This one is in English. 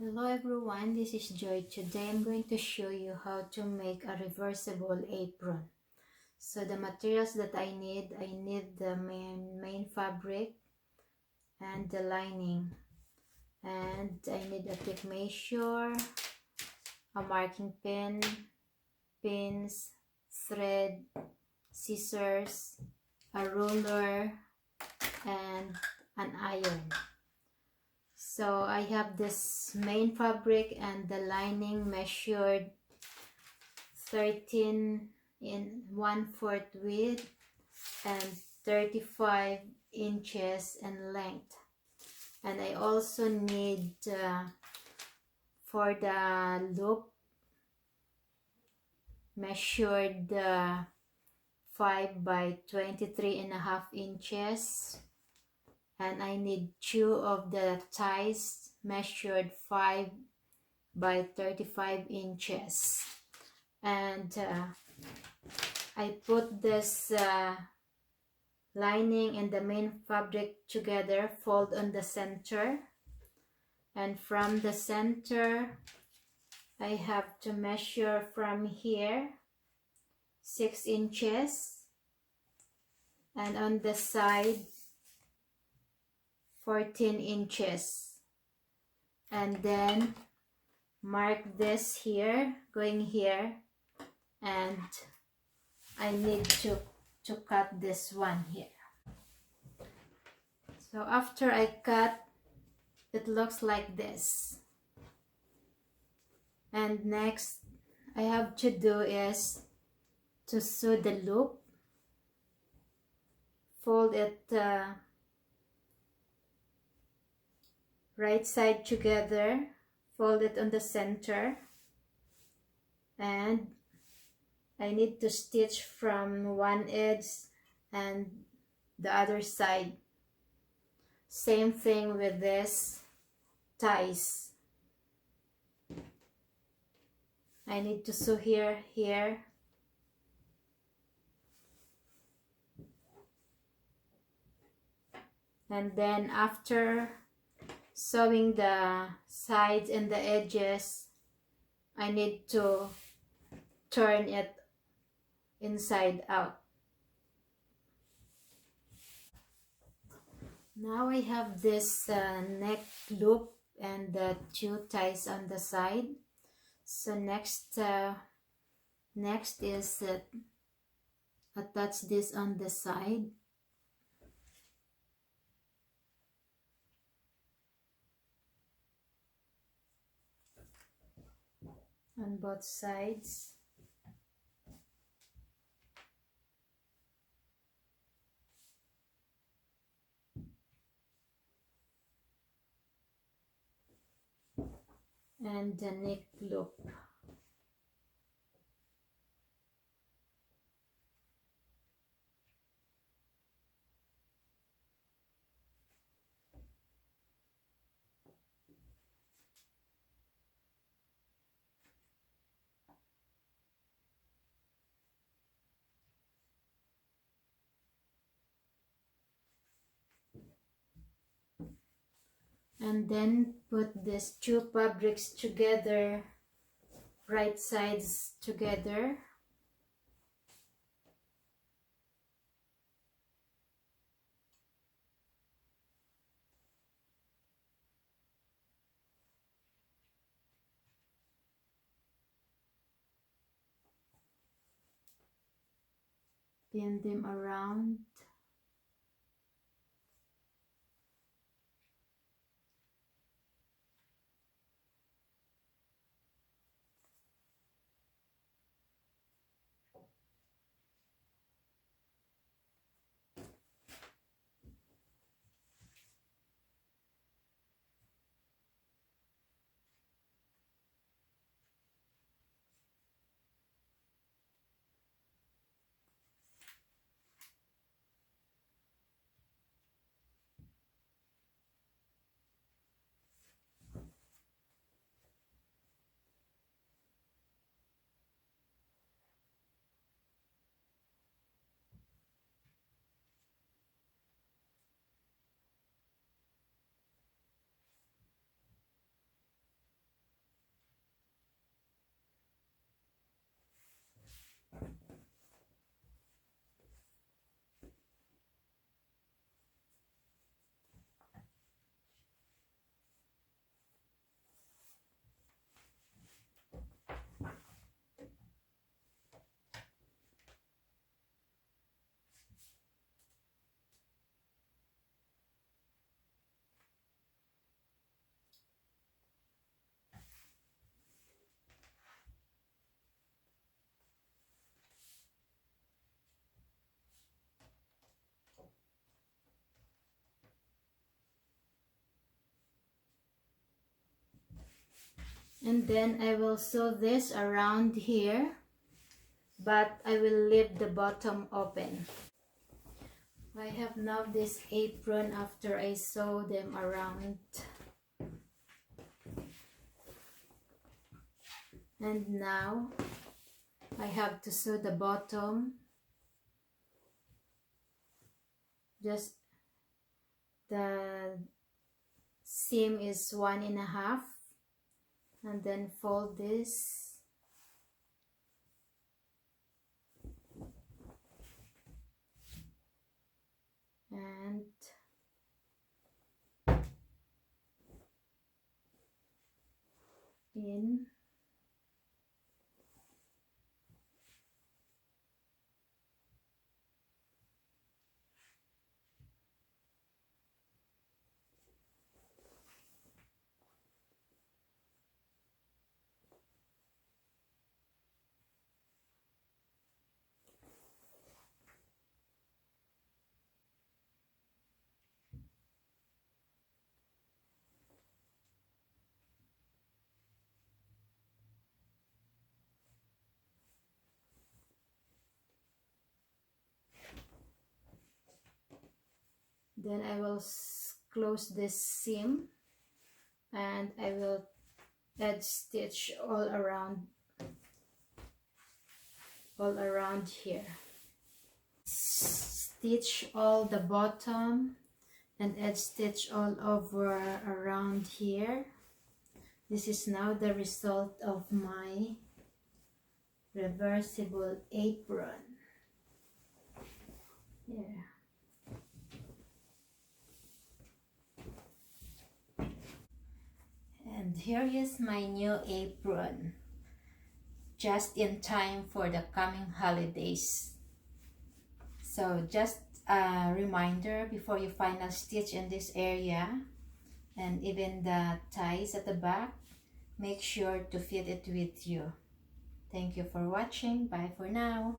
Hello everyone, this is Joy. Today I'm going to show you how to make a reversible apron. So the materials that I need the main fabric and the lining. And I need a tape measure, a marking pen, pins, thread, scissors, a ruler, and an iron. So I have this main fabric and the lining measured 13 in 1/4 width and 35 inches in length. And I also need for the loop measured 5 by 23.5 inches. And I need 2 of the ties measured 5 by 35 inches. And I put this lining and the main fabric together, fold on the center. And from the center, I have to measure from here 6 inches. And on the side, 14 inches. And then mark this here, going here, and I need to cut this one here. So after I cut, it looks like this. And next I have to do is to sew the loop, fold it right side together, fold it on the center, and I need to stitch from one edge and the other side. Same thing with this ties. I need to sew here, here, and then after sewing the sides and the edges, I need to turn it inside out. Now I have this neck loop and the 2 ties on the side. So next is attach this on the side. On both sides. And the neck loop. And then put these 2 fabrics together, right sides together. Pin them around. And then I will sew this around here, but I will leave the bottom open. I have now this apron after I sew them around. And now I have to sew the bottom. Just the seam is 1.5, and then fold this. And in. Then I will close this seam, and I will edge stitch all around here. Stitch all the bottom and edge stitch all over around here. This is now the result of my reversible apron. Yeah. And here is my new apron, just in time for the coming holidays. So just a reminder, before you final stitch in this area and even the ties at the back, make sure to fit it with you. Thank you for watching. Bye for now.